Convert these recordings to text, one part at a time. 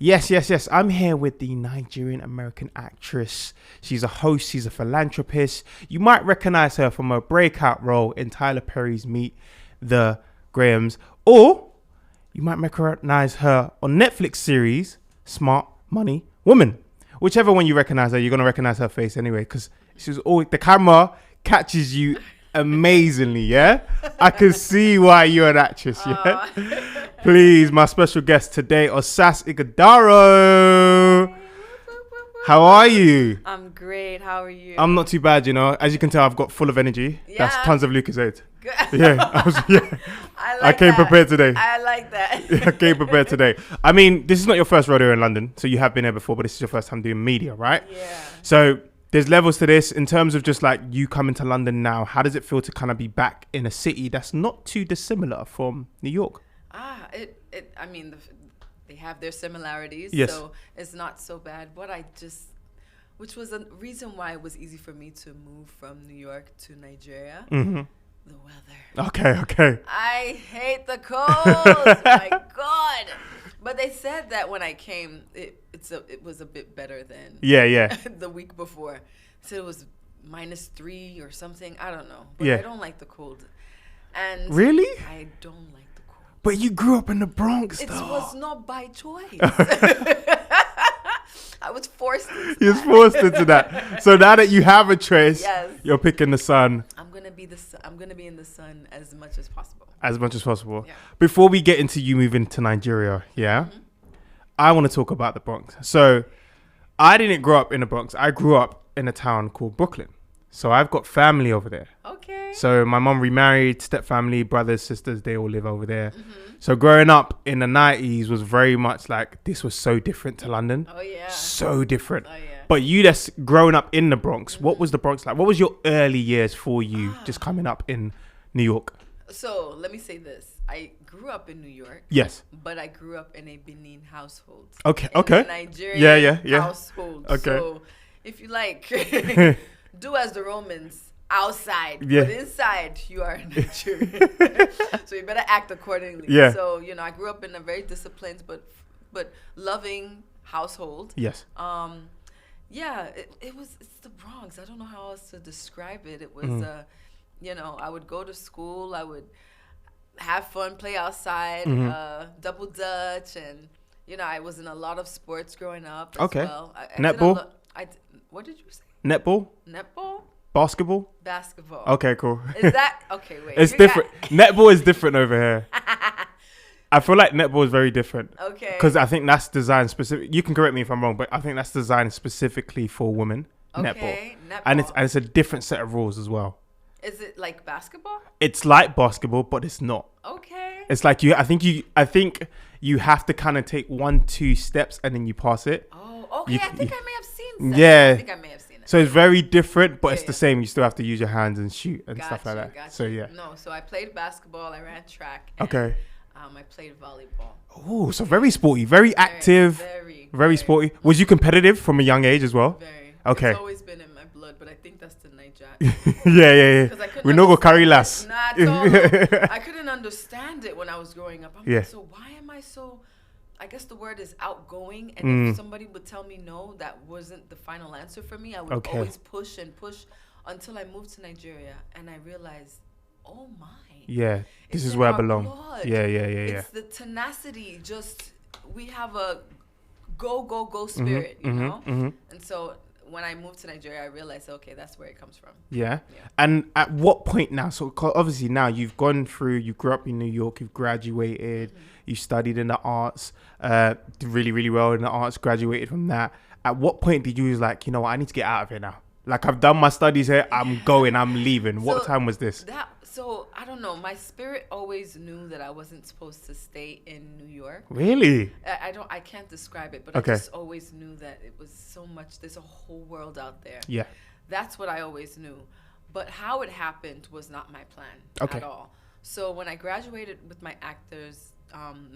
Yes. I'm here with the Nigerian-American actress. She's a host. She's a philanthropist. You might recognize her from her breakout role in Tyler Perry's Meet the Grahams. Or you might recognize her on Netflix series Smart Money Woman. Whichever one you recognize her, you're going to recognize her face anyway, because she's always, the camera catches you amazingly, yeah? I can see why you're an actress, yeah? Please, my special guest today, Osas Ighodaro. How are you? I'm great. How are you? I'm not too bad, you know. As you can tell, I've got full of energy. Yeah. That's tons of Lucozade. Good. Yeah, I came that. prepared today. I like that. I came prepared today. I mean, this is not your first rodeo in London, so you have been here before, but this is your first time doing media, right? Yeah. So there's levels to this in terms of just like you coming to London now. How does it feel to kind of be back in a city that's not too dissimilar from New York? I mean, they have their similarities, yes. So it's not so bad. Which was a reason why it was easy for me to move from New York to Nigeria. Mm-hmm. The weather. Okay. I hate the cold. My God. But they said that when I came, it was a bit better than the week before. So it was -3 or something. I don't know. But I don't like the cold. And really? I don't like the cold. But you grew up in the Bronx, though. It was not by choice. I was forced into You was forced into that. So now that you have a choice, yes, you're picking the sun. I'm gonna be in the sun as much as possible. As much as possible. Yeah. Before we get into you moving to Nigeria, I want to talk about the Bronx. So I didn't grow up in the Bronx. I grew up in a town called Brooklyn. So I've got family over there. Okay. So my mom remarried, step family, brothers, sisters, they all live over there. Mm-hmm. So growing up in the 90s was very much like, this was so different to London. Oh, yeah. So different. Oh, yeah. But you that's growing up in the Bronx, what was the Bronx like? What was your early years for you just coming up in New York? So let me say this. I grew up in New York. Yes. But I grew up in a Benin household. Okay. A Nigerian household. Okay. So if you like, do as the Romans outside, yeah, but inside you are Nigerian. So you better act accordingly. Yeah. So, I grew up in a very disciplined but loving household. Yes. It's the Bronx. I don't know how else to describe it. It was I would go to school, I would have fun, play outside, double dutch, and I was in a lot of sports growing up as well. Netball? What did you say? Netball? Basketball? Basketball. Okay, cool. Is that okay? Wait, it's different. Netball is different over here. I feel like netball is very different. Okay. Because I think that's designed specific. You can correct me if I'm wrong, but I think that's designed specifically for women. Okay. Netball. And it's a different set of rules as well. Is it like basketball? It's like basketball, but it's not. Okay. It's like I think you have to kind of take 1-2 steps and then you pass it. Oh, okay. I think I may have seen that. Yeah. I think I may have seen it. So it's very different, but it's the same. You still have to use your hands and shoot and stuff like that. Gotcha. So yeah. No, so I played basketball. I ran track. Okay. I played volleyball. Oh, so very sporty, very active, very sporty. Was you competitive from a young age as well? Very. Okay. It's always been in my blood, but I think that's the Niger. yeah. We no go carry less. Nah, I couldn't understand it when I was growing up. I'm like, so why am I so? I guess the word is outgoing, and if somebody would tell me no, that wasn't the final answer for me. I would always push and push until I moved to Nigeria, and I realized, oh my. Yeah, this is where I belong. Blood. Yeah. It's the tenacity. Just we have a go spirit, you know. Mm-hmm. And so when I moved to Nigeria, I realized, okay, that's where it comes from. Yeah. And at what point now? So obviously now you've gone through. You grew up in New York. You've graduated. You studied in the arts. Did really, really well in the arts. Graduated from that. At what point did you was like, you know what? I need to get out of here now. Like I've done my studies here. I'm going. I'm leaving. What time was this? So I don't know. My spirit always knew that I wasn't supposed to stay in New York. Really? I can't describe it, but I just always knew that it was so much. There's a whole world out there. Yeah. That's what I always knew. But how it happened was not my plan at all. So when I graduated with my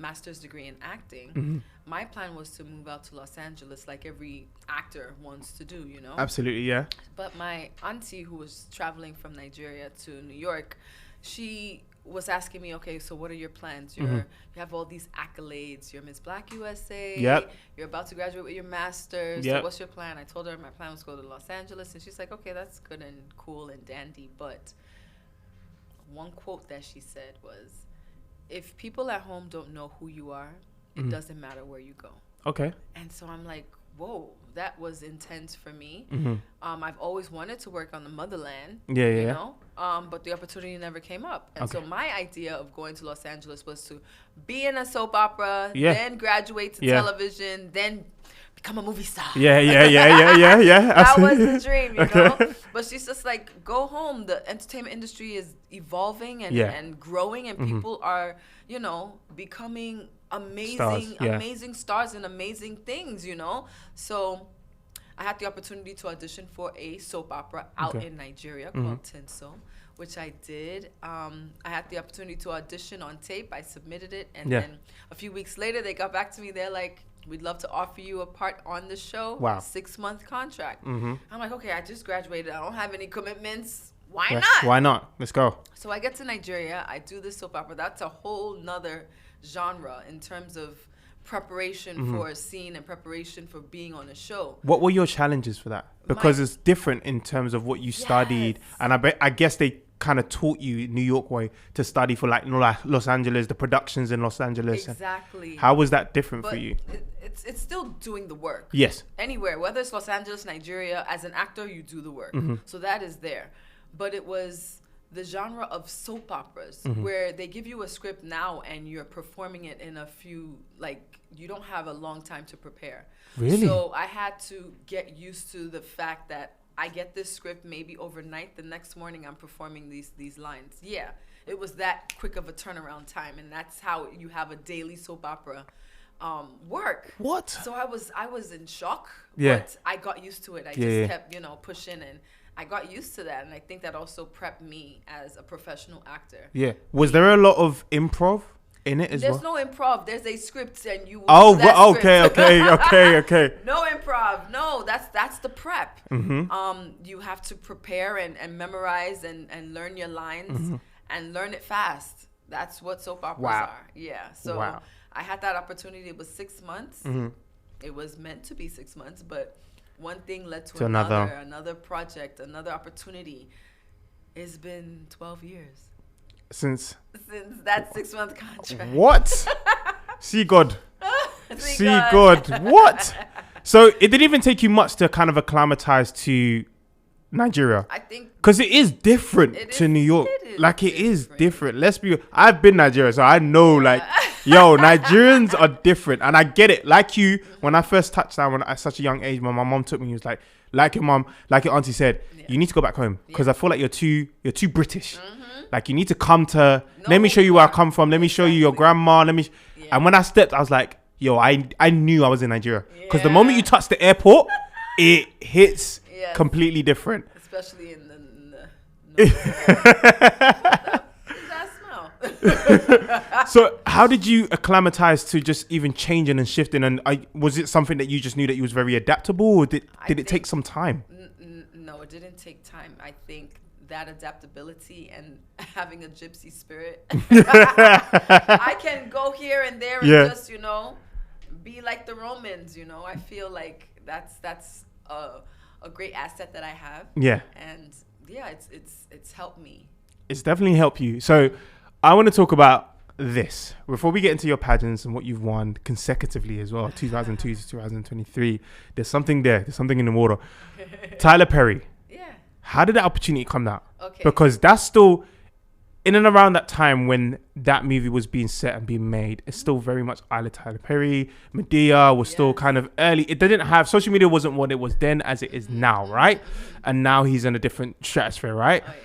master's degree in acting, my plan was to move out to Los Angeles like every actor wants to do, you know? Absolutely, yeah. But my auntie, who was traveling from Nigeria to New York, she was asking me, okay, so what are your plans? You have all these accolades. You're Miss Black USA. Yep. You're about to graduate with your master's. Yep. So what's your plan? I told her my plan was to go to Los Angeles. And she's like, okay, that's good and cool and dandy. But one quote that she said was, if people at home don't know who you are, it doesn't matter where you go. Okay. And so I'm like, whoa, that was intense for me. I've always wanted to work on the motherland, you know, but the opportunity never came up. And so my idea of going to Los Angeles was to be in a soap opera, then graduate to television, then become a movie star. Yeah. That was the dream, you know. But she's just like, go home. The entertainment industry is evolving and growing, and people are, you know, becoming amazing stars and amazing things, you know. So I had the opportunity to audition for a soap opera out in Nigeria called Tinso, which I did. I had the opportunity to audition on tape. I submitted it, and then a few weeks later they got back to me. They're like, we'd love to offer you a part on the show. Wow. 6-month contract. I'm like, okay, I just graduated. I don't have any commitments. Why not? Why not? Let's go. So I get to Nigeria. I do this soap opera. That's a whole nother genre in terms of preparation for a scene and preparation for being on a show. What were your challenges for that? Because it's different in terms of what you studied, and I guess they kind of taught you New York way to study for like Los Angeles, the productions in Los Angeles. Exactly. How was that different for you? It's still doing the work. Yes. Anywhere, whether it's Los Angeles, Nigeria, as an actor, you do the work. So that is there. But it was the genre of soap operas where they give you a script now and you're performing it in a few, like, you don't have a long time to prepare. Really? So I had to get used to the fact that I get this script maybe overnight. The next morning I'm performing these lines. Yeah, it was that quick of a turnaround time, and that's how you have a daily soap opera work. What? So I was in shock. Yeah. But I got used to it. I just kept, you know, pushing, and I got used to that, and I think that also prepped me as a professional actor. Yeah. Was there a lot of improv in it as well? There's no improv. There's a script, and you. Okay. No improv. No, that's the prep. You have to prepare and memorize and learn your lines and learn it fast. That's what soap operas are. Yeah. So I had that opportunity. It was 6 months. It was meant to be 6 months, but one thing led to another project, another opportunity. It's been 12 years. Since that 6-month contract. What? See God. See God. What? So it didn't even take you much to kind of acclimatize to Nigeria. I think because it is different to New York. It is different. Let's be. I've been Nigeria, so I know. Nigerians are different, and I get it. Like you, when I first touched down at such a young age, my mom took me. He was like your mom, like your auntie said, you need to go back home because I feel like you're too British. Like you need to come to. Let me show you where I come from. Let me show you your grandma. And when I stepped, I was like, yo, I knew I was in Nigeria because the moment you touch the airport, it hits completely different. Especially in the that smell. So how did you acclimatize to just even changing and shifting? And was it something that you just knew that you was very adaptable, or did it take some time? No, it didn't take time. I think that adaptability and having a gypsy spirit. I can go here and there and just, you know, be like the Romans, you know. I feel like that's a great asset that I have. Yeah. And yeah, it's helped me. It's definitely helped you. So I want to talk about this before we get into your pageants and what you've won consecutively as well, 2002 to 2023. There's something there. There's something in the water. Tyler Perry. Yeah. How did that opportunity come out? Okay. Because that's still in and around that time when that movie was being set and being made. It's still very much Tyler Perry. Medea was still kind of early. It didn't have, social media wasn't what it was then as it is now, right? And now he's in a different stratosphere, right? Oh, yeah.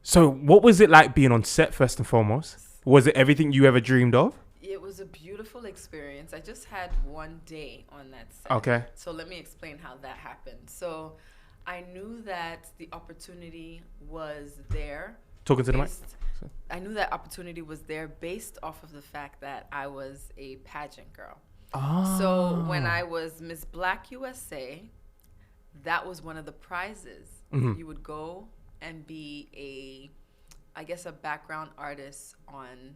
So what was it like being on set first and foremost? Was it everything you ever dreamed of? It was a beautiful experience. I just had one day on that set. Okay. So let me explain how that happened. So I knew that the opportunity was there. Talking to the mic. I knew that opportunity was there based off of the fact that I was a pageant girl. Oh. So when I was Miss Black USA, that was one of the prizes. You would go and be a I guess, a background artist on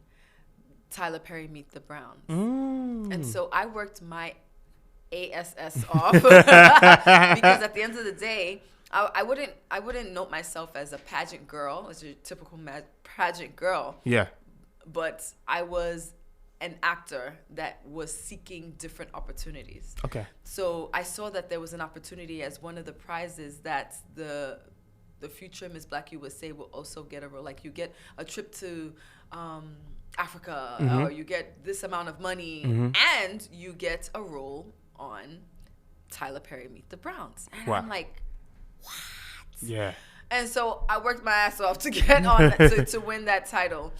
Tyler Perry Meet the Browns. And so I worked my ASS off because at the end of the day, I wouldn't note myself as a pageant girl, as a typical pageant girl. Yeah. But I was an actor that was seeking different opportunities. Okay. So I saw that there was an opportunity as one of the prizes that the future Miss Black USA will also get a role. Like you get a trip to Africa, or you get this amount of money, and you get a role on Tyler Perry Meet the Browns. And I'm like, what? Yeah. And so I worked my ass off to get on to win that title.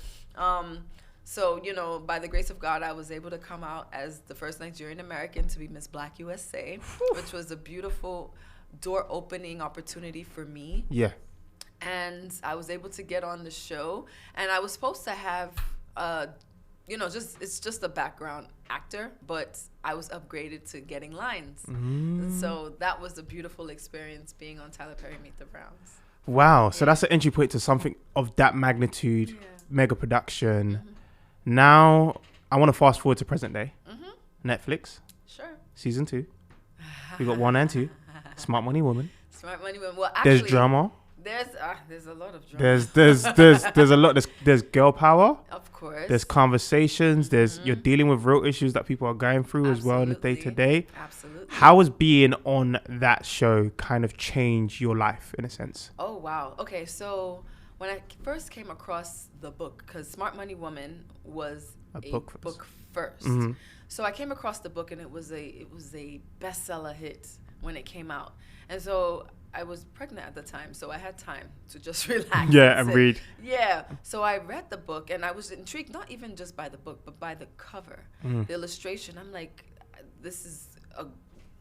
So, you know, by the grace of God, I was able to come out as the first Nigerian-American to be Miss Black USA, which was a beautiful door-opening opportunity for me. Yeah. And I was able to get on the show. And I was supposed to have, you know, it's just a background actor, but I was upgraded to getting lines. And so that was a beautiful experience being on Tyler Perry Meet the Browns. Wow. So that's an entry point to something of that magnitude, mega production. Now, I want to fast forward to present day. Netflix. Sure. Season 2. We got 1 and 2. Smart Money Woman. Smart Money Woman. Well, actually, there's drama. There's a lot of drama. There's a lot. There's girl power. Of course. There's conversations. There's you're dealing with real issues that people are going through as well in the day to day. Absolutely. How has being on that show kind of changed your life in a sense? Oh wow. Okay, so when I first came across the book, because Smart Money Woman was a book first. So I came across the book and it was a bestseller hit when it came out. And so I was pregnant at the time, so I had time to just relax. Yeah, and read. Yeah. So I read the book and I was intrigued, not even just by the book, but by the cover, the illustration. I'm like,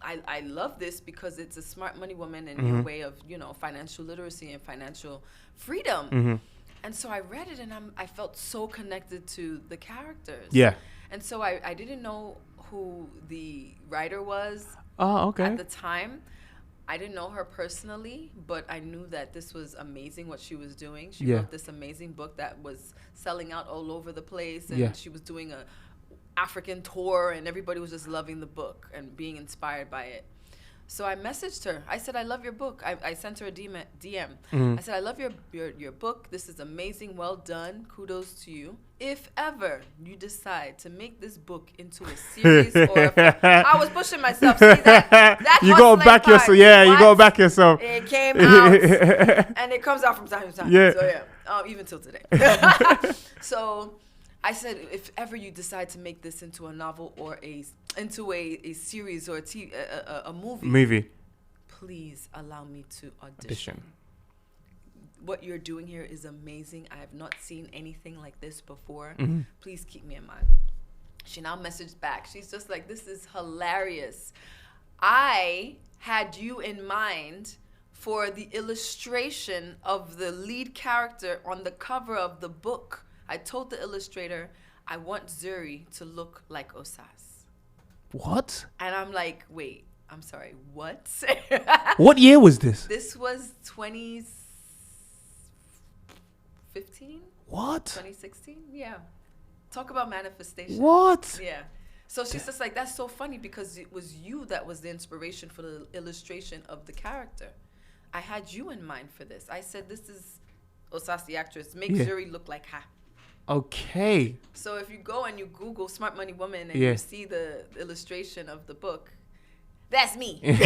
I love this because it's a smart money woman in your way of, you know, financial literacy and financial freedom. And so I read it and I felt so connected to the characters. Yeah. And so I didn't know who the writer was at the time. I didn't know her personally, but I knew that this was amazing what she was doing. She wrote this amazing book that was selling out all over the place, and she was doing a African tour, and everybody was just loving the book and being inspired by it. So I messaged her. I said, I love your book. I sent her a DM. I said, I love your book. This is amazing. Well done. Kudos to you. If ever you decide to make this book into a series or I was pushing myself. See that you got to back yourself. Yeah, you got to back yourself. It came out and it comes out from time to time. Yeah. So even till today. So I said, if ever you decide to make this into a novel or into a series or a movie, please allow me to audition. What you're doing here is amazing. I have not seen anything like this before. Please keep me in mind. She now messaged back. She's just like, this is hilarious. I had you in mind for the illustration of the lead character on the cover of the book. I told the illustrator, I want Zuri to look like Osas. What? And I'm like, wait, I'm sorry, what? What year was this? This was 2015? What? 2016? Yeah. Talk about manifestation. What? Yeah. So she's just like, that's so funny because it was you that was the inspiration for the illustration of the character. I had you in mind for this. I said, this is Osas the actress. Make Zuri look like her. Okay. So if you go and you Google Smart Money Woman and you see the illustration of the book, that's me. What?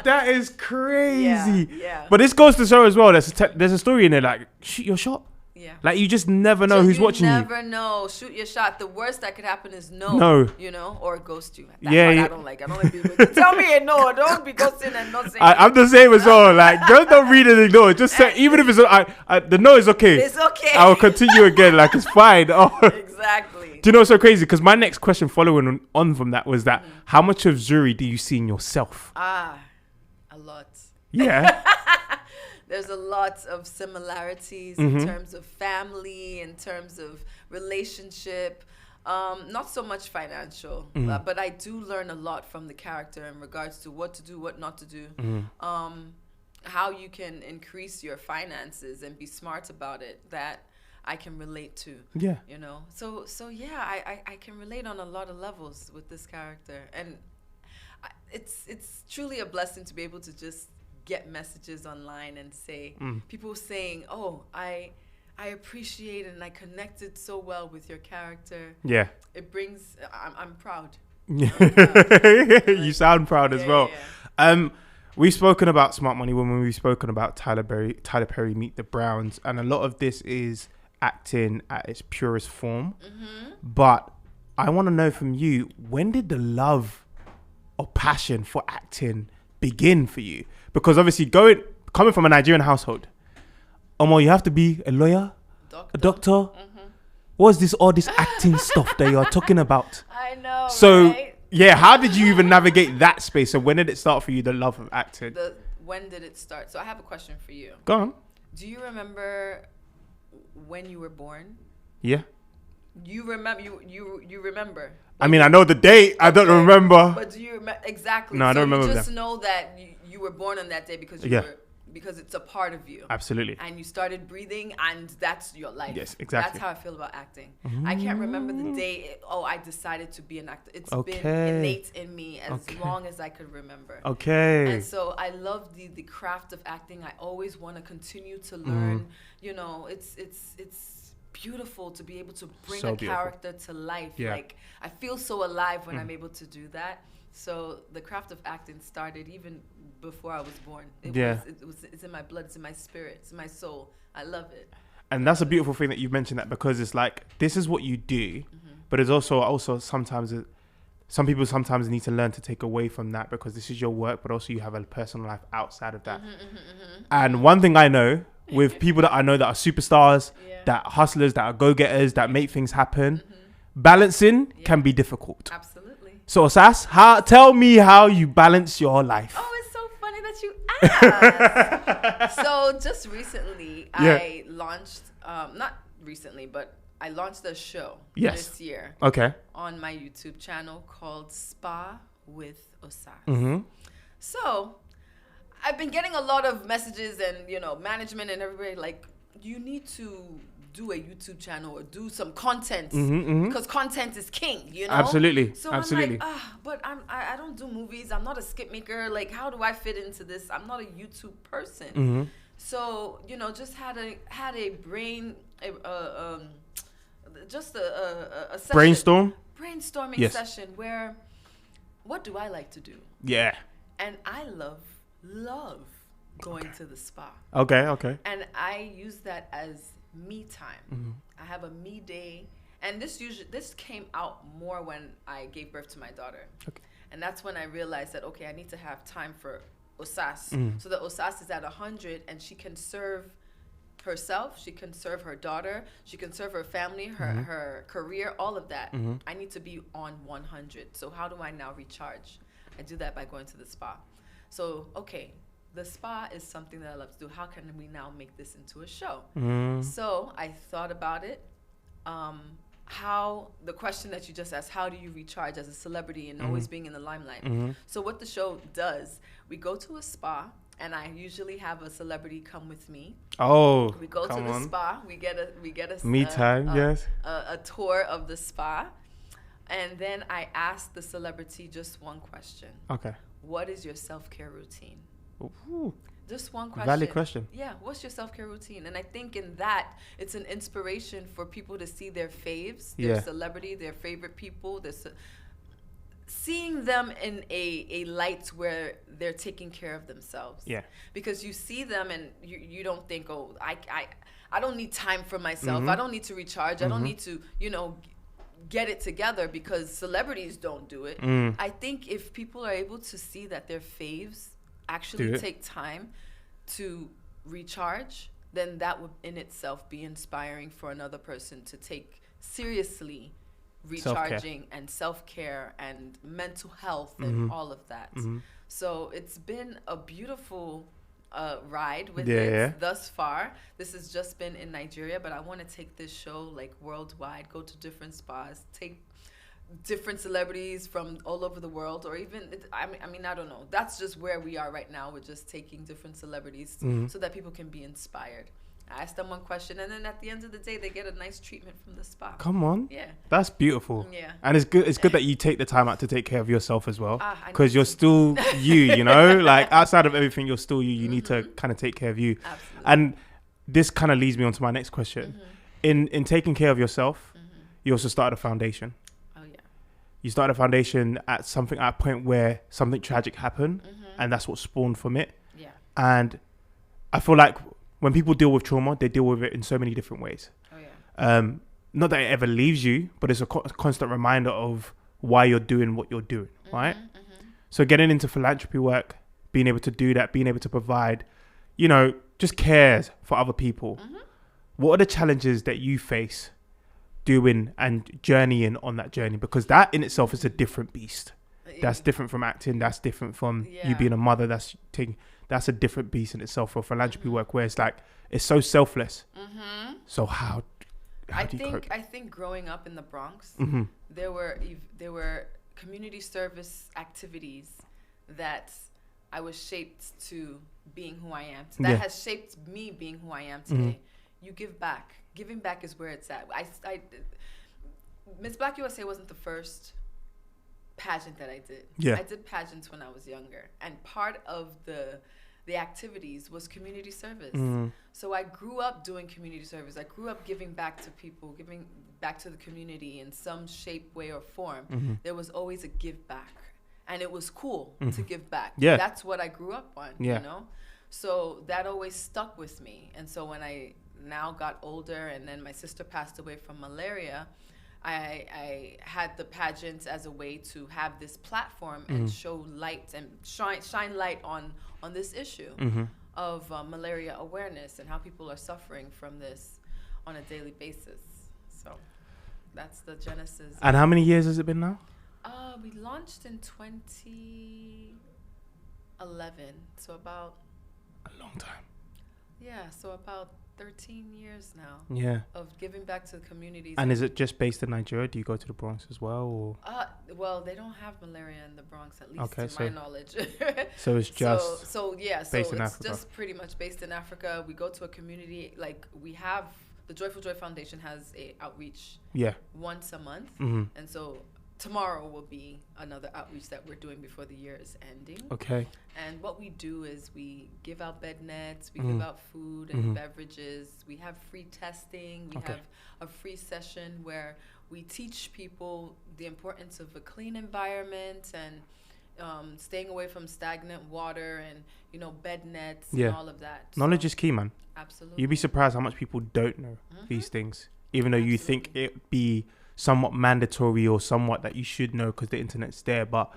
That is crazy. Yeah. But this goes to show as well. There's a story in there like, shoot your shot. Yeah. Like you just never know who's watching you. Never know. Shoot your shot. The worst that could happen is no. You know, or ghost you. That's what I don't like. I don't like people to tell me no. Don't be ghosting and not saying. I'm the same as well. Like just don't read it and ignore. Just say even if it's the no is okay. It's okay. I will continue again. Like it's fine. Oh. Exactly. Do you know what's so crazy? Because my next question following on from that was that how much of Zuri do you see in yourself? A lot. Yeah. There's a lot of similarities in terms of family, in terms of relationship, not so much financial, but I do learn a lot from the character in regards to what to do, what not to do. how you can increase your finances and be smart about it, that I can relate to. Yeah. You know? So yeah, I can relate on a lot of levels with this character. And it's truly a blessing to be able to just get messages online and say, people saying, oh, I appreciate and I connected so well with your character. Yeah. It brings, I'm proud. You sound proud as well. Yeah. We've spoken about Smart Money Woman. We've spoken about Tyler Perry Meet the Browns, and a lot of this is acting at its purest form. But I want to know from you, when did the love or passion for acting begin for you? Because obviously, coming from a Nigerian household, you have to be a lawyer, a doctor. What's all this acting stuff that you're talking about? I know. So. Right? Yeah, how did you even navigate that space? So when did it start for you, the love of acting? When did it start? So I have a question for you. Go on. Do you remember when you were born? Yeah. You remember? You remember? I mean, I know the date. I don't remember. But do you remember exactly? No, I don't remember. You just know that you were born on that day because because it's a part of you. Absolutely. And you started breathing, and that's your life. Yes, exactly. That's how I feel about acting. I can't remember the day, I decided to be an actor. It's been innate in me as long as I could remember. Okay. And so I love the craft of acting. I always want to continue to learn. You know, it's beautiful to be able to bring a character to life. Yeah. Like, I feel so alive when I'm able to do that. So the craft of acting started even before I was born. It's in my blood, it's in my spirit, it's in my soul. I love it. And that's a beautiful thing that you've mentioned that, because it's like, this is what you do, but it's also sometimes some people sometimes need to learn to take away from that, because this is your work, but also you have a personal life outside of that. And one thing I know with people that I know that are superstars, that hustlers, that are go-getters, that make things happen, balancing can be difficult. Absolutely. So Osas, tell me how you balance your life. Oh, it's so funny that you asked. So just recently, I launched, not recently, but I launched a show this year on my YouTube channel called Spa with Osas. So I've been getting a lot of messages and, management and everybody like, you need to do a YouTube channel or do some content because content is king, Absolutely. So Absolutely. I'm like, but I don't do movies. I'm not a skit maker. Like, how do I fit into this? I'm not a YouTube person. So, just had a brain, just a session, brainstorming session where, what do I like to do? Yeah. And I love going to the spa. Okay. And I use that as me time. I have a me day, and this came out more when I gave birth to my daughter. And that's when I realized that I need to have time for Osas. So that Osas is at 100 and she can serve herself, she can serve her daughter, she can serve her family, her career, all of that. I need to be on 100. So how do I now recharge? I do that by going to the spa. So the spa is something that I love to do. How can we now make this into a show? So I thought about it. The question that you just asked, how do you recharge as a celebrity and always being in the limelight? So what the show does, we go to a spa, and I usually have a celebrity come with me. We go to the spa. We get a me time. A tour of the spa, and then I ask the celebrity just one question. What is your self-care routine? Ooh. Just one question. Valid question. Yeah. What's your self-care routine? And I think in that, it's an inspiration for people to see their faves, their celebrity, their favorite people. Seeing them in a light where they're taking care of themselves. Yeah. Because you see them and you don't think, I don't need time for myself. I don't need to recharge. I don't need to, get it together, because celebrities don't do it. I think if people are able to see that their faves actually take time to recharge, then that would in itself be inspiring for another person to take seriously recharging and self-care and mental health and all of that. So it's been a beautiful ride with it thus far. This has just been in Nigeria, but I want to take this show like worldwide, go to different spas, different celebrities from all over the world, or even I mean I don't know. That's just where we are right now. We're just taking different celebrities so that people can be inspired. I ask them one question, and then at the end of the day, they get a nice treatment from the spa. Come on. Yeah. That's beautiful. Yeah. And it's good. It's good that you take the time out to take care of yourself as well, because you're still you know, like outside of everything, you're still you. You need to kind of take care of you. Absolutely. And this kind of leads me on to my next question. In taking care of yourself, you also started a foundation. Oh, yeah. You started a foundation at a point where something tragic happened, and that's what spawned from it. Yeah. And I feel like when people deal with trauma, they deal with it in so many different ways. Oh, yeah. Not that it ever leaves you, but it's a constant reminder of why you're doing what you're doing, right? So getting into philanthropy work, being able to do that, being able to provide, you know, just cares for other people. What are the challenges that you face doing and journeying on that journey? Because that in itself is a different beast. That's different from acting. That's different from you being a mother. That's a different beast in itself for philanthropy work, where it's like, it's so selfless. So how do you cope? I think growing up in the Bronx, there were community service activities that I was shaped to being who I am. That has shaped me being who I am today. You give back. Giving back is where it's at. Miss Black USA wasn't the first pageant that I did. Yeah. I did pageants when I was younger, and part of the activities was community service. So I grew up doing community service. I grew up giving back to people, giving back to the community in some shape, way, or form. There was always a give back, and it was cool to give back. Yeah. That's what I grew up on, you know? So that always stuck with me. And so when I now got older, and then my sister passed away from malaria, I had the pageants as a way to have this platform and show light and shine light on this issue of malaria awareness and how people are suffering from this on a daily basis. So that's the genesis. And how many years has it been now? We launched in 2011, so about a long time. Yeah, so about 13 years now. Yeah. Of giving back to the communities. And is it just based in Nigeria? Do you go to the Bronx as well? Or? Well, they don't have malaria in the Bronx, at least to my knowledge. So it's just based in Africa. Just pretty much based in Africa. We go to a community, like we have, the Joyful Joy Foundation has a outreach once a month. And so tomorrow will be another outreach that we're doing before the year is ending. Okay. And what we do is we give out bed nets, we give out food and beverages. We have free testing. We have a free session where we teach people the importance of a clean environment and staying away from stagnant water and, you know, bed nets and all of that. Knowledge is key, man. Absolutely. You'd be surprised how much people don't know these things, even though you think it'd be somewhat mandatory or somewhat that you should know because the internet's there, but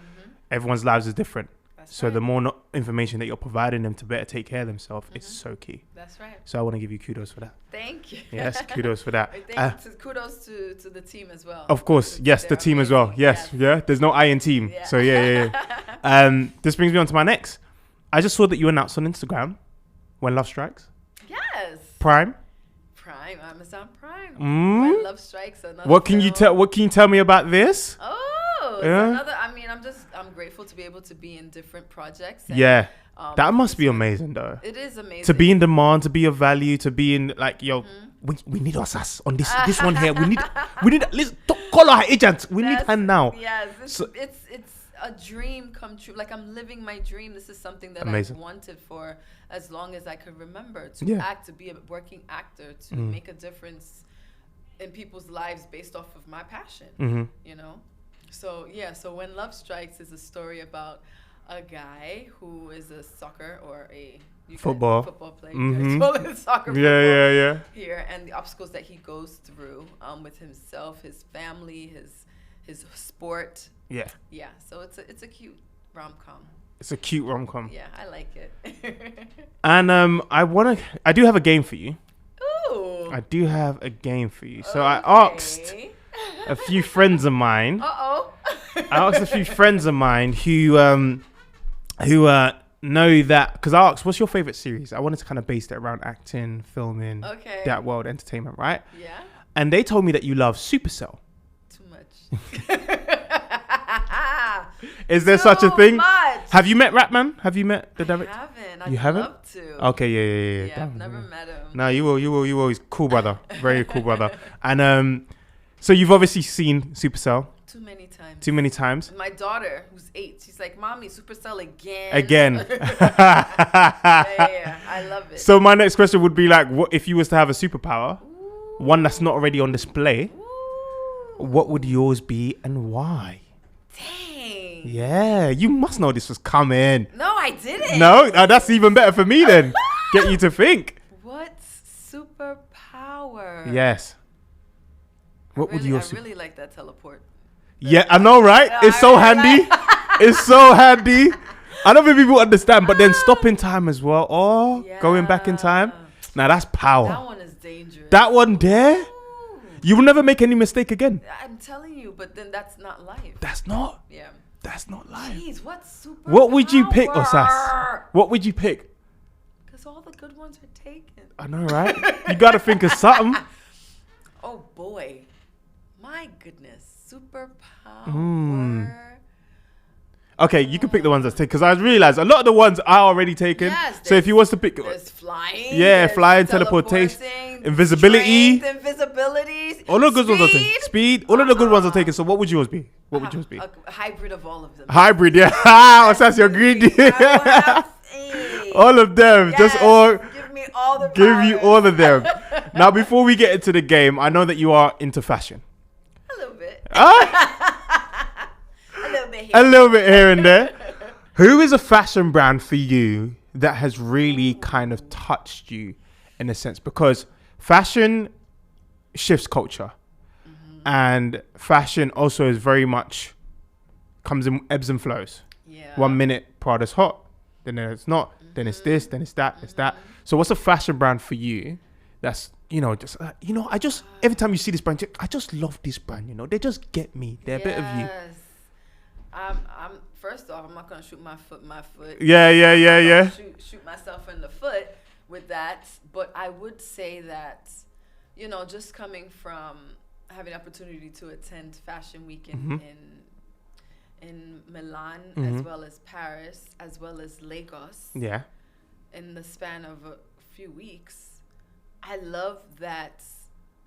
everyone's lives is different. So the more information that you're providing them to better take care of themselves, it's so key. That's right. So I want to give you kudos for that. Thank you. Yes, kudos for that. Kudos to the team as well. Of course, yes, the team as well. Yes, yeah. There's no I in team. Yeah. So yeah. This brings me on to my next. I just saw that you announced on Instagram When Love Strikes. Yes. Prime, Amazon Prime. When Love Strikes. What can you tell me about this? Oh, another. I mean, I'm grateful to be able to be in different projects. And, that must be amazing, though. It is amazing to be in demand, to be of value, to be in like we need Osas on this one here. We need let's call our agent. We need her now. Yes, it's a dream come true. Like I'm living my dream. This is something that I've wanted for as long as I could remember, to act, to be a working actor, to make a difference in people's lives based off of my passion, you know? So When Love Strikes is a story about a guy who is a soccer or football player, soccer football here, and the obstacles that he goes through with himself, his family, his sport. Yeah. So it's a cute rom-com. It's a cute rom-com. Yeah, I like it. And I do have a game for you. Ooh. I do have a game for you. So I asked a few friends of mine. I asked a few friends of mine who know that, because I asked, what's your favorite series? I wanted to kind of base it around acting, filming, that world, entertainment, right? Yeah. And they told me that you love Supercell. Too much. Is there such a thing? Much. Have you met Ratman? Have you met the director? I haven't. You haven't? Love to. Okay, yeah. Yeah, I've never met him. No, you will. He's cool brother. Very cool brother. And so you've obviously seen Supercell. Too many times. My My daughter, who's 8, she's like, "Mommy, Supercell again." Yeah, I love it. So my next question would be like, what if you was to have a superpower, one that's not already on display? What would yours be and why? Dang. Yeah, you must know this was coming. No, I didn't. No, that's even better for me then. Get you to think. What's superpower? Yes. What would yours I really like that teleport. Yeah, I know, right? It's so handy. It's so handy. I don't think people understand, but then stopping time as well. Or going back in time. Now that's power. That one is dangerous. That one there, you will never make any mistake again. I'm telling you, but then that's not life. That's not. Yeah. That's not life. Jeez, what's superpower? What would you pick, Osas? What would you pick? Because all the good ones are taken. I know, right? You got to think of something. Oh boy, my goodness, superpower. Okay, you can pick the ones that's taken because I realized a lot of the ones are already taken. Yes, so if you was to pick, there's flying. Yeah, flying, teleportation, invisibility. Invisibility. All the good ones are taken. Speed. All of the good ones are taken. So what would yours be? What would yours be? A hybrid of all of them. Hybrid, yeah. Osas, you're greedy. All of them. Yes, Just all. Give me all the. Give you all of them. Now, before we get into the game, I know that you are into fashion. A little bit. A little bit here and there. Who is a fashion brand for you that has really kind of touched you in a sense? Because fashion shifts culture. And fashion also is very much comes in ebbs and flows. Yeah. 1 minute Prada's hot, then it's not, then it's this, then it's that, it's that. So what's a fashion brand for you that's, just, I just, every time you see this brand, I just love this brand, they just get me. They're a bit of you. I'm first off, I'm not gonna shoot my foot. Yeah. Shoot myself in the foot with that. But I would say that, just coming from having the opportunity to attend Fashion Week in Milan, as well as Paris, as well as Lagos. Yeah. In the span of a few weeks, I love that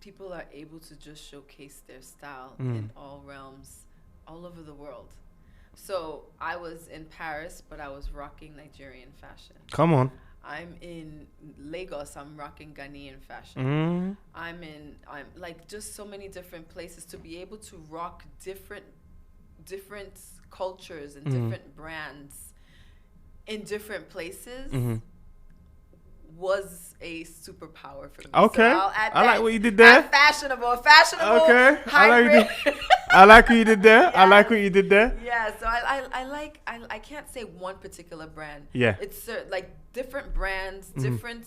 people are able to just showcase their style in all realms, all over the world. So I was in Paris, but I was rocking Nigerian fashion. Come on. I'm in Lagos. I'm rocking Ghanaian fashion. I'm like just so many different places to be able to rock different cultures and different brands in different places was a superpower for me. Okay. So I like what you did there. Fashionable. Okay. Hybrid. I like what you did there. I like what you did there. Yeah, so I can't say one particular brand. Yeah. It's like different brands, different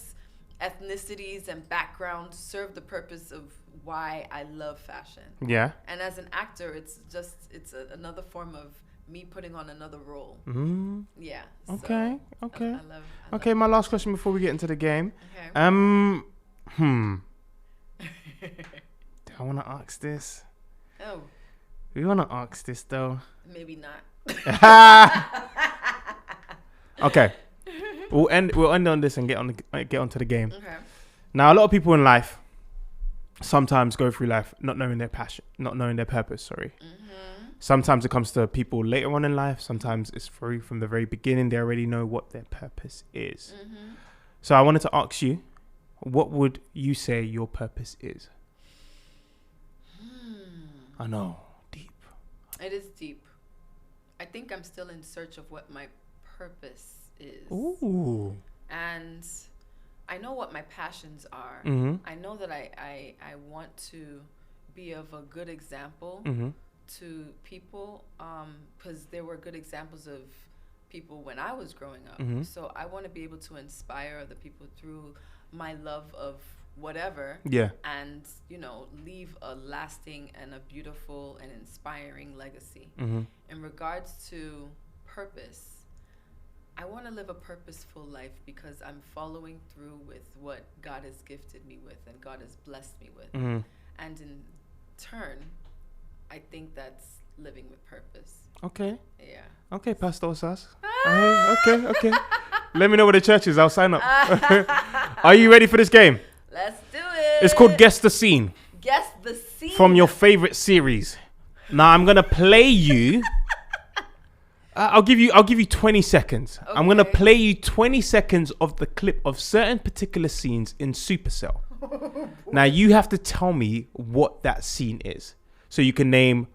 ethnicities and backgrounds serve the purpose of why I love fashion. Yeah. And as an actor, it's another form of me putting on another role. Yeah. Okay. So Okay. I love okay, my last question before we get into the game. Okay. Do I want to ask this? Oh. We want to ask this though. Maybe not. Okay. We'll end on this and get onto the game. Okay. Now, a lot of people in life sometimes go through life not knowing their passion, not knowing their purpose. Sometimes it comes to people later on in life. Sometimes it's from the very beginning. They already know what their purpose is. So I wanted to ask you, what would you say your purpose is? I know, deep. It is deep. I think I'm still in search of what my purpose is. Ooh. And I know what my passions are. I know that I want to be of a good example to people, because there were good examples of people when I was growing up. So I want to be able to inspire other people through my love of whatever. Yeah. And, leave a lasting and a beautiful and inspiring legacy. In regards to purpose, I want to live a purposeful life because I'm following through with what God has gifted me with and God has blessed me with. And in turn, I think that's living with purpose. Okay. Yeah. Okay, Pastor Osas. Okay. Let me know where the church is. I'll sign up. Are you ready for this game? Let's do it. It's called Guess the Scene. Guess the Scene. From your favorite series. Now I'm gonna play you. I'll give you 20 seconds. Okay. I'm gonna play you 20 seconds of the clip of certain particular scenes in Supercell. Now you have to tell me what that scene is. So you can name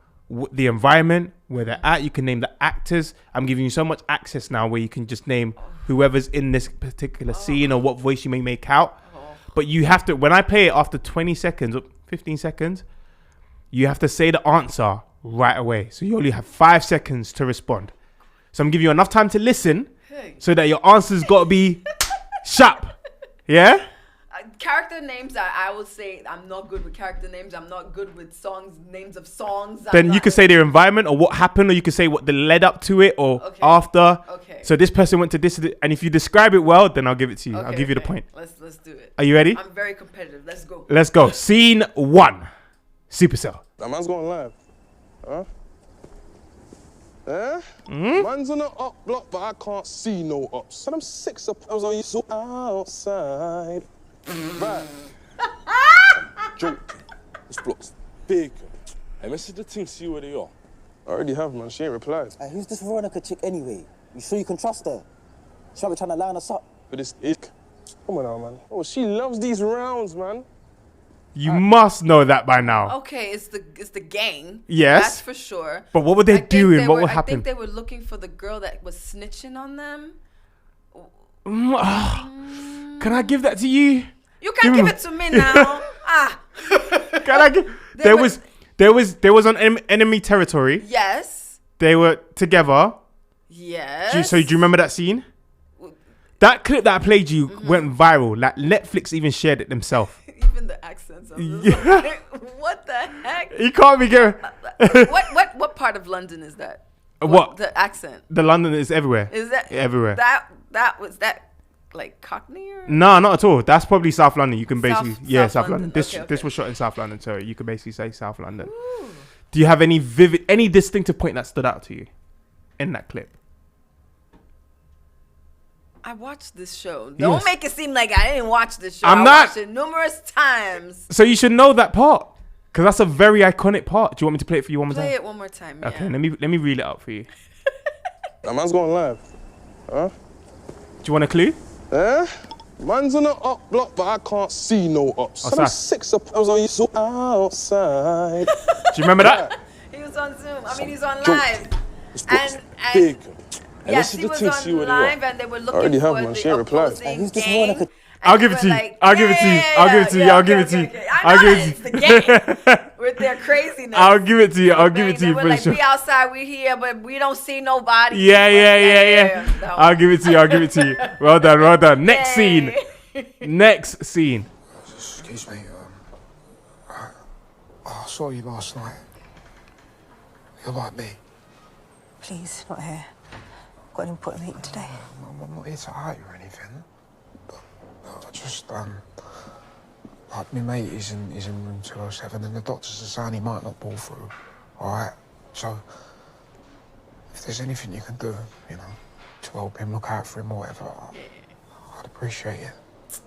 the environment, where they're at. You can name the actors. I'm giving you so much access now where you can just name whoever's in this particular scene or what voice you may make out. But you have to, when I play it after 20 seconds or 15 seconds, you have to say the answer right away. So you only have 5 seconds to respond. So I'm giving you enough time to listen so that your answer's got to be sharp. Yeah? Character names, I would say I'm not good with character names. I'm not good with names of songs. Then you can say their environment or what happened, or you can say what led up to it or after. Okay. So this person went to this, and if you describe it well, then I'll give it to you. I'll give you the point. Let's do it. Are you ready? I'm very competitive. Let's go. Let's go. Scene 1. Supercell. That man's going live. Huh? Man's on the up block, but I can't see no ups. So I'm 6 up. I was on you so outside. Right. Joke. This block's big. Hey, message the team, see where they are. I already have, man. She ain't replied. Hey, who's this Veronica chick anyway? You sure you can trust her? She might be trying to line us up. But it's ick. Come on now, man. Oh, she loves these rounds, man. You must know that by now. Okay, it's the gang. Yes. That's for sure. But what were they doing? What would happen? I think they were looking for the girl that was snitching on them. Can I give that to you? You can't give it to me now. Can I give? There was on enemy territory. Yes. They were together. Yes. So do you remember that scene? That clip that I played you went viral. Like Netflix even shared it themselves. Even the accents. Like, what the heck? You can't be going. What part of London is that? What? The accent. The London is everywhere. Is that everywhere? That was like Cockney or? No, not at all. That's probably South London. You can basically South London. Okay. This was shot in South London, so you could basically say South London. Ooh. Do you have any distinctive point that stood out to you in that clip? I watched this show. Don't make it seem like I didn't watch this show. I watched it numerous times. So you should know that part, because that's a very iconic part. Do you want me to play it for you one more time? Play it one more time. Okay, let me reel it out for you. That man's going live. Huh? Do you want a clue? Man's on the up block, but I can't see no ups. So I'm 6 up. I was on you so outside. Do you remember that? He was on Zoom. I mean, he's on live. And big. Yes, he was on live, and they were looking for the opposing gang. I'll give it to you. I'll give it to you. I'll give it to you. I'll give it to you. I'll give it to you. It's the gang with their craziness. I'll give it to you. I'll give it to you. We're like, we outside, we here, but we don't see nobody. Yeah. I'll give it to you. I'll give it to you. Well done. Next scene. Excuse me. I saw you last night. You're like me. Please, not here. Got an important meeting today. I'm not here to hurt you or anything. But I just, like, my mate is in room 207 and the doctors are saying he might not pull through. Alright? So, if there's anything you can do, you know, to help him, look out for him or whatever, I'd appreciate it.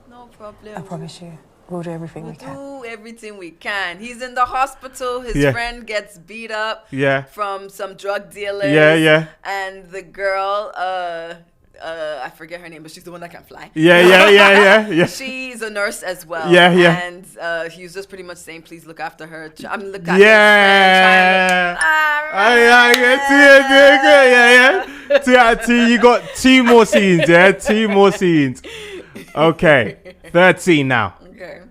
No problem. I promise you. We'll do everything we can. We'll do everything we can. He's in the hospital. His friend gets beat up from some drug dealers. Yeah. And the girl, I forget her name, but she's the one that can fly. Yeah. She's a nurse as well. Yeah. And he was just pretty much saying, please look after her. Look after You got 2 more scenes, 2 more scenes. Okay. 3rd scene now. Okay.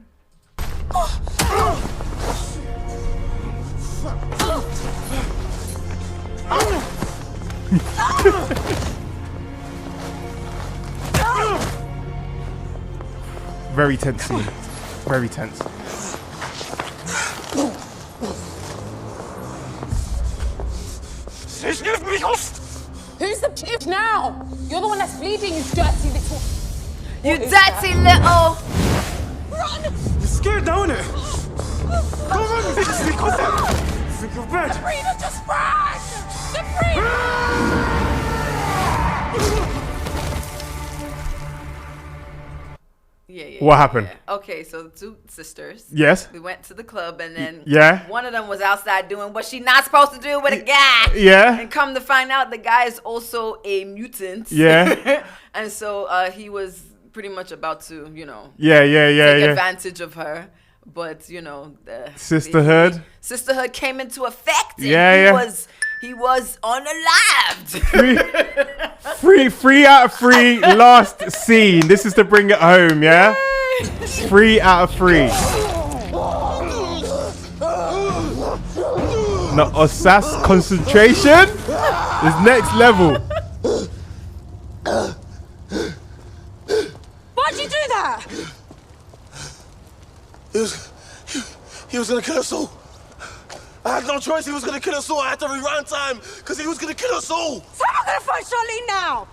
Very tense scene. Very tense. Who's the pimp now? You're the one that's bleeding, you dirty little... You dirty little... Run! You're scared now, innit? Go run, bitch. think of me? Sabrina, just run! Sabrina! Yeah. What happened? Yeah. Okay, so the two sisters. Yes. We went to the club, and then one of them was outside doing what she's not supposed to do with a guy. Yeah. And come to find out, the guy is also a mutant. Yeah. And so he was pretty much about to, take advantage of her. But the sisterhood came into effect. And he was unalived. Three out of 3 last scene. This is to bring it home, yeah? 3 out of 3. No, Osas concentration is next level. Why'd you do that? He was gonna kill us all. I had no choice. He was gonna kill us all. I had to rerun time because he was gonna kill us all. So I'm not gonna find Charlene now.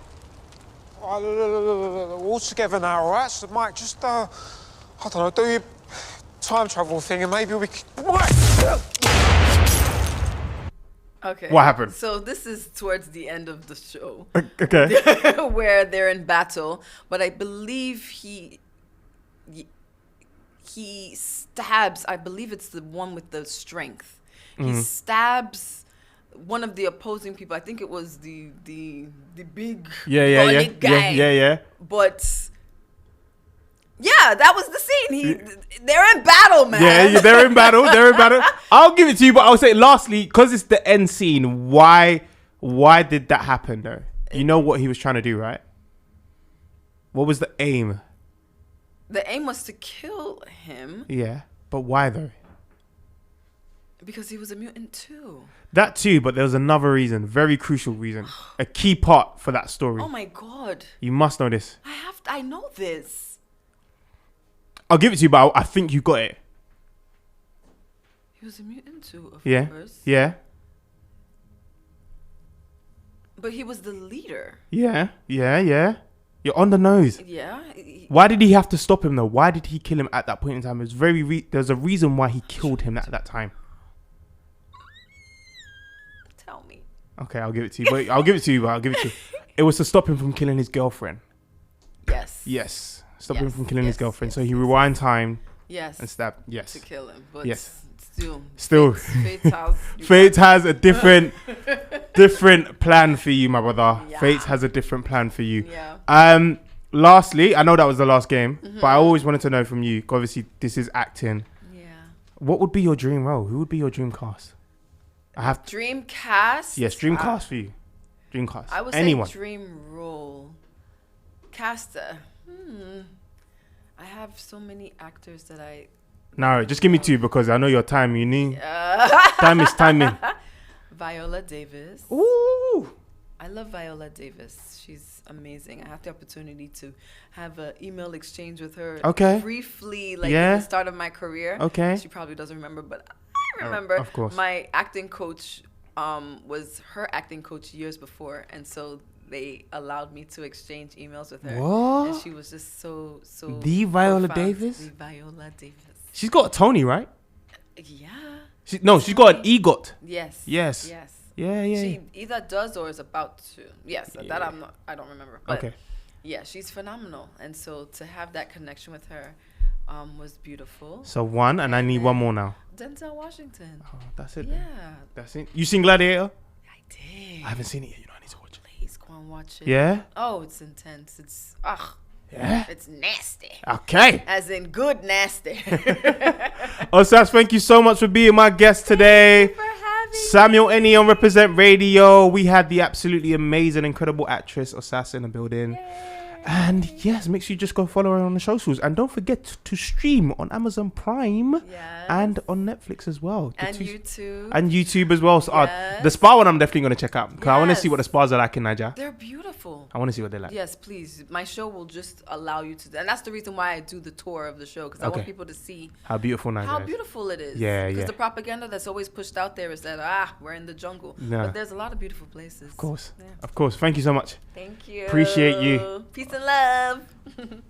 Look, we're all together now, all right? So, Mike, just, I don't know, do your time travel thing and maybe we can... Okay. What happened? So this is towards the end of the show. Okay. Where they're in battle. But I believe he stabs, I believe it's the one with the strength. He stabs one of the opposing people. I think it was the big guy. Yeah. But yeah, that was the scene. They're in battle, man. Yeah, they're in battle. I'll give it to you, but I'll say lastly, because it's the end scene, why did that happen though? You know what he was trying to do, right? What was the aim? The aim was to kill him. Yeah, but why though? Because he was a mutant too. That too, but there was another reason, very crucial reason, a key part for that story. Oh my God. You must know this. I know this. I'll give it to you, but I think you got it. He was a mutant too, of course. Yeah. But he was the leader. Yeah. You're on the nose. Yeah. Why did he have to stop him though? Why did he kill him at that point in time? It was there's a reason why he killed him at that time. Tell me. Okay, I'll give it to you. But I'll give it to you. It was to stop him from killing his girlfriend. Yes. Stop him from killing his girlfriend. So he rewind time. Yes. And stabbed. Yes. To kill him. But Still. Fate has a different plan for you, my brother. Yeah. Fate has a different plan for you. Yeah. Lastly, I know that was the last game, but I always wanted to know from you. Obviously, this is acting. Yeah. What would be your dream role? Who would be your dream cast? Dream cast. Yes, dream cast for you. Dream cast. I would say dream role. Caster. I have so many actors that I. No, just give me 2 because I know your time. You need time is timing. Viola Davis. Ooh. I love Viola Davis. She's amazing. I had the opportunity to have an email exchange with her. Okay. Briefly, at the start of my career. Okay. She probably doesn't remember, but I remember. Of course. My acting coach was her acting coach years before, and so they allowed me to exchange emails with her. What? And she was just so. The Viola profound. Davis? The Viola Davis. She's got a Tony, right? Yeah. She's got an EGOT. Yes. Yeah. She either does or is about to. Yes, that I don't remember. But okay. Yeah, she's phenomenal, and so to have that connection with her was beautiful. So 1, and I need 1 more now. Denzel Washington. Oh, that's it. Yeah. Then. That's it. You seen Gladiator? I did. I haven't seen it yet. I need to watch it. Please go and watch it. Yeah. Oh, it's intense. It's yeah. It's nasty. Okay. As in good nasty. Osas, thank you so much for being my guest today. Thank you for having me. Samuel Eni on Represent Radio. We had the absolutely amazing, incredible actress Osas in the building. Yay. And yes, make sure you just go follow her on the socials. And don't forget to stream on Amazon Prime and on Netflix as well. And YouTube. And YouTube as well. So the spa one I'm definitely going to check out. Because I want to see what the spas are like in Nigeria. They're beautiful. I want to see what they're like. Yes, please. My show will just allow you to. And that's the reason why I do the tour of the show. Because I want people to see how beautiful Nigeria is. How beautiful it is. Yeah, Because the propaganda that's always pushed out there is that, we're in the jungle. No. But there's a lot of beautiful places. Of course. Yeah. Of course. Thank you so much. Thank you. Appreciate you. Peace and love.